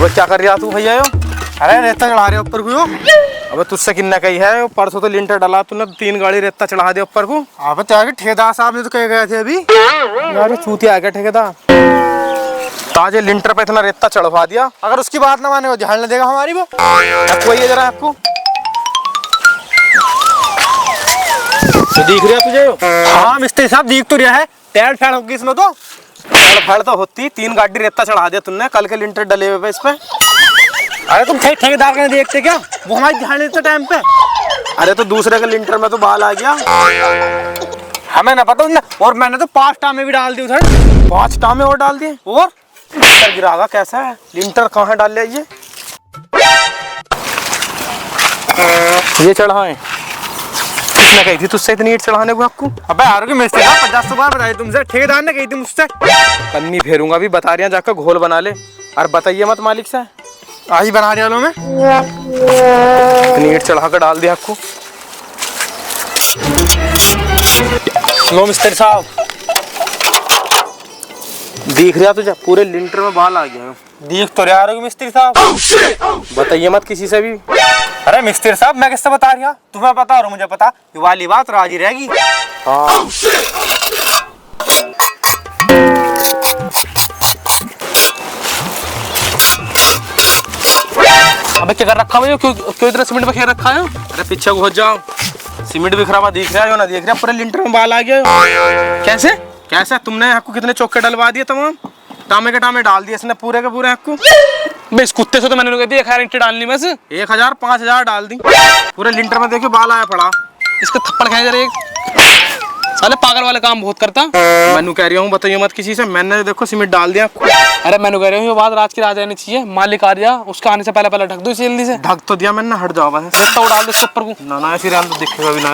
अबे क्या कर रहा तू भैया यो? अरे रेता चढ़ा रहे ऊपर को। अबे तुझसे किन्ना कही है, परसों तो लिंटर डाला तूने, 3 गाड़ी रेता चढ़ा दे ऊपर को। अबे तो आगे ठेकेदार साहब ने तो कह गए थे अभी। यार चूती आ गया ठेकेदार, ताजे लिंटर पे इतना रेता चढ़वा दिया। अगर उसकी बात ना माने ध्यान न देगा हमारी वो। आपको ये जरा आपको तो दिख रहा तुझे? हाँ मिस्त्री साहब दिख तो रहा है, टैड फैड होगी इसमें तो। फैड़ तो होती, 3 गाड़ी रेता चढ़ा दिया तुमने, कल के लिंटर डले हुए पे इस पे। अरे तुम ठेकेदार का देखते क्या, वो हमारी ध्यान देते टाइम पे। अरे तो दूसरे के लिंटर में तो बाल आ गया, हमें ना पता ना। और मैंने तो 5 टामे भी डाल दी उधर। 5 टामे और डाल दिए। और लिंटर गिरागा कैसा है? लिंटर कहाँ डाल लिया ये चढ़ाए? किसने कही थी तुझसे इतनी ईंट चढ़ाने को आपको? अबे यार की मिस्त्री साहब 50 बार बताई तुमसे, ठेकेदार ने कही थी मुझसे। पन्नी फेरूंगा भी, बता रही जाकर घोल बना ले। और बताइए मत मालिक से, आज ही बना दिया लो मैं। इतनी ईंट चढ़ा कर डाल दिया आपको। लो मिस्त्री साहब, दिख रहा तुझे पूरे लिंटर में बाल आ गया। देख तो रहा है मिस्त्री साहब। बताइए मत किसी से भी। अरे मिस्त्री साहब मैं किससे बता रहा, तुम्हें पता और मुझे पता, ये वाली बात राजी रहेगी। हाँ अबे क्या कर रखा है? क्यों इतना सीमेंट बिखेर रखा है? अरे पीछे घुस जाओ, सीमेंट बिखरा हुआ दिख रहा है ना? देख रहा पूरे लिंटर में बाल आ गया। कैसे कैसे? तुमने आपको कितने चौके डलवा दिए? तमाम टामे के टामे डाल दिए इसने पूरे के पूरे आपको। बे इस कुत्ते से तो मैंने कहती 1000 ईंटें डालनी, बस 1000 5000 डाल दी पूरे लिंटर में। देखियो बाल आया पड़ा, इसका थप्पड़ खाए जरा एक। साले पागल वाले काम बहुत करता। मैंने कह रहा हूँ बताइए मत किसी से, मैंने देखो सीमेंट डाल दिया आपको। अरे मैंने कह रहा हूँ ये बात रात की रात जानी चाहिए, मालिक आ गया उसका आने से पहले ढक दो इसे जल्दी से। ढक तो दिया मैंने, हट जाओ बस। तो डाल दो इसके ऊपर को। ना ऐसे रहने तो दिखेगा भी ना।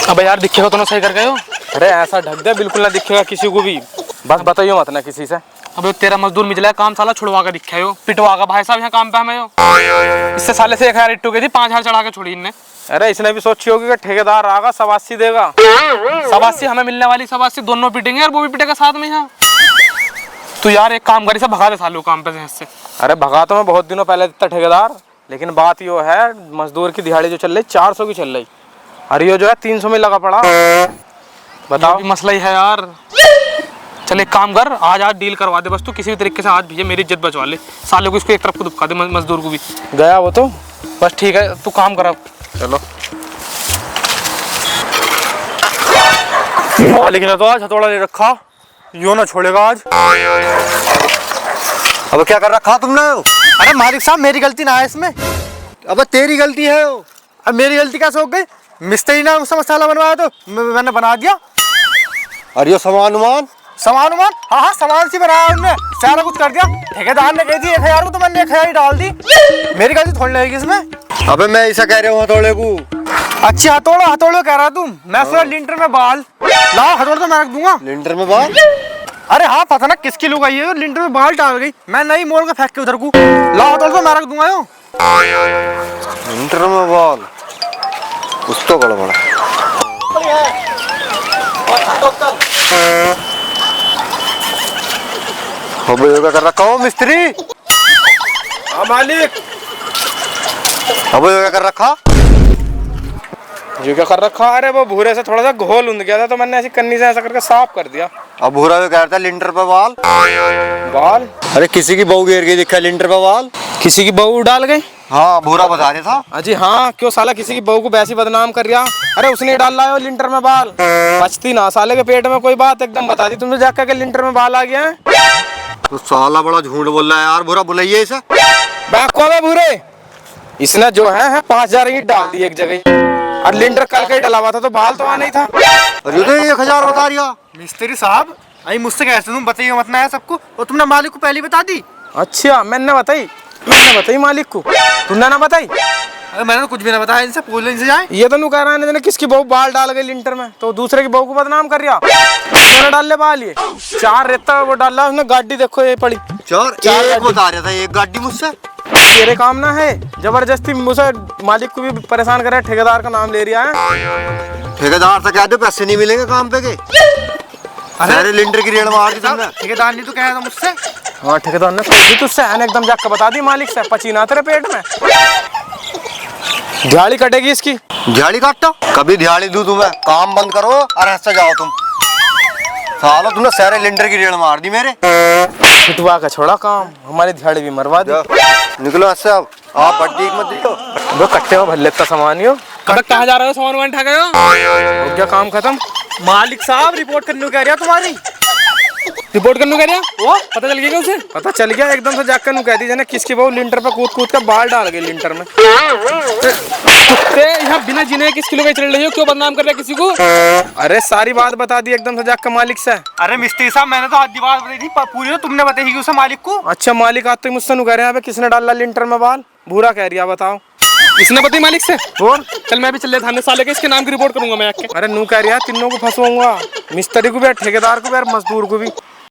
अबे यार दिखेगा तो ना, सही कर गए हो। अरे ऐसा ढक दे बिल्कुल ना दिखेगा किसी को भी, बस बताइए मत ना किसी से। अबे तेरा मजदूर मिला है काम, साला छुड़वा कर दिखा हो, पिटवा का भाई साहब यहाँ काम पे हमें हो। इससे साले से 1000 इट्टू गई थी, 5000 चढ़ा के छोड़ी इनने। अरे इसने भी सोची होगी कि ठेकेदार आगा 87 देगा। 87 हमें मिलने वाली, 87 दोनों पिटेंगे और वो भी पिटेगा साथ में यहाँ। तू यार एक काम करी, सब भगा दे सालों काम पे से। अरे भगा तो मैं बहुत दिनों पहले देता ठेकेदार, लेकिन बात यो है मजदूर की दिहाड़ी जो चल रही 400 की चल रही, और ये जो है 300 में लगा पड़ा। बताओ मसला ही है यार। चल एक काम कर, आज डील करवा दे बस तू किसी भी तरीके से। आज भैया मेरी इज्जत बचवा ले, साले को इसको एक तरफ को दुबका दे, मजदूर को भी। गया वो तो बस, ठीक है तू काम कर अब। चलो लेकिन तो आज हथौड़ा ले रखा, यो ना छोड़ेगा आज। अब क्या कर रखा तुमने? अरे मालिक साहब मेरी गलती ना है इसमें। अब तेरी गलती है वो। अब मेरी गलती कैसे हो गई? मिस्त्री ने उससे मसाला बनवाया तो मैंने बना दिया। और ये सामान हाँ सामान से बनाया उन्होंने, सारा कुछ कर दिया। ठेकेदार ने कही थी 1000 को, तो मैंने 1000 ही डाल दी। मेरी गलती थोड़ी लगेगी इसमें। अबे मैं ऐसा कह रहा हूँ हथौड़े को। अच्छी हथौड़ो कह रहा तुम? मैं सोचा लिंटर में बाल लाओ, हथौड़ा तो मैं रख दूंगा। लिंटर में बाल? अरे हाँ पता ना किसकी लुक आई है, लिंटर में बाल डाल गई। मैं नहीं मोड़ के फेंक के उधर को लाओ, हथौड़ा तो मैं रख दूंगा। यो लिंटर में बाल कुछ तो गड़बड़ है। अब कर रखा हो मिस्त्री? हाँ मालिक। अब क्या कर रखा? ये क्या कर रखा? अरे वो भूरे से थोड़ा सा घोल उंद गया था, तो मैंने ऐसी कन्नी से ऐसा करके साफ कर दिया। अब भूरा जो कह रहा था लिंटर पे बाल। अरे किसी की बहू गिर गई, दिखा लिंटर पे बाल। किसी की बहू डाल गई? हाँ भूरा बता रहा था। अजी हाँ, क्यों साला किसी की बहू को वैसी बदनाम कर रहा? अरे उसने डाल रहा है लिंटर में बाल, बचती ना साले के पेट में कोई बात एकदम बता दी तुमने जाकर के लिंटर में बाल आ गया है। तो साला बड़ा झूठ बोल रहा है यार। भूरा बुलाइए इसे। भूरे इसने जो है 5000 ईंट डाल दी एक जगह, और लिंटर कल के डला हुआ था, तो बाल तो आना ही था। अरे तो 1000 बता रहा मिस्त्री साहब। अरे मुझसे कैसे तुम बताइए मत ना है सबको, और तुमने मालिक को पहले बता दी। अच्छा मैंने बताई मालिक को, तुमने ना बताई? अरे मैंने तो कुछ भी ना बताया, इनसे पूछ लो, इनसे जाए। ये तो नहीं कह रहा है किसकी बहू बाल डाल गई लिंटर में, तो दूसरे की बहू को बदनाम कर रहा। डाल ले बाल, ये 4 रेता वो डाला उसने। गाड़ी देखो ये पड़ी 4 एक बता रहा था, एक गाड़ी मुझसे। तेरे काम ना है, जबरदस्ती मुझसे मालिक को भी परेशान कर रहा है, ठेकेदार का नाम ले रहा है। ठेकेदार से कह दो पैसे नहीं मिलेंगे काम पे के। अरे लिंटर की रेड मार दी तुमने। ठेकेदार ने तो कहा था मुझसे। हाँ ठेकेदार ने पूछी तुझसे, एकदम जाकर बता दी मालिक से, पचीना तेरे पेट में। दिहाड़ी कटेगी इसकी। दिहाड़ी काटता कभी दिहाड़ी दूं तुम्हें, काम बंद करो और ऐसे जाओ तुम। सालो तुमने सारे लिंटर की रेड़ मार दी मेरे। पिटवा का छोड़ा काम, हमारी दिहाड़ी भी मरवा दी। निकलो ऐसे अब, आप बड्डी मत दियो। वो कट्टे में भर लेता सामान यो। कब कहाँ जा रहे हो, सामान वामान उठा गए हो क्या? काम खत्म। मालिक साहब रिपोर्ट करने को कह रहा तुम्हारी। रिपोर्ट करने कह रहा? वो पता चल गया उसे? पता चल गया एकदम से, जाकर नु कह दीजिए ना किसकी बहू लिंटर पर कूद कूद कर बाल डाल गई लिंटर में। कुत्ते यहाँ बिना जिने किस किलो का चल रही हो, क्यों बदनाम कर रहे किसी को? अरे सारी बात बता दी एकदम से जाकर मालिक से। अरे मिस्त्री साहब मैंने तो आधी बात बताई थी, पूरी तो तुमने बताई थी उसे मालिक को। अच्छा मालिक आते मुझसे नु कह रहे हैं किसने डाला लिंटर में बाल? बुरा कह रही है, बताओ। इसने पता मालिक से? और चल मैं भी चल थाने साले के, इसके नाम की रिपोर्ट करूंगा मैं आके। अरे नू कह रही है तीनों को फंसवाऊंगा, मिस्त्री को भी, ठेकेदार को भी और मजदूर को भी।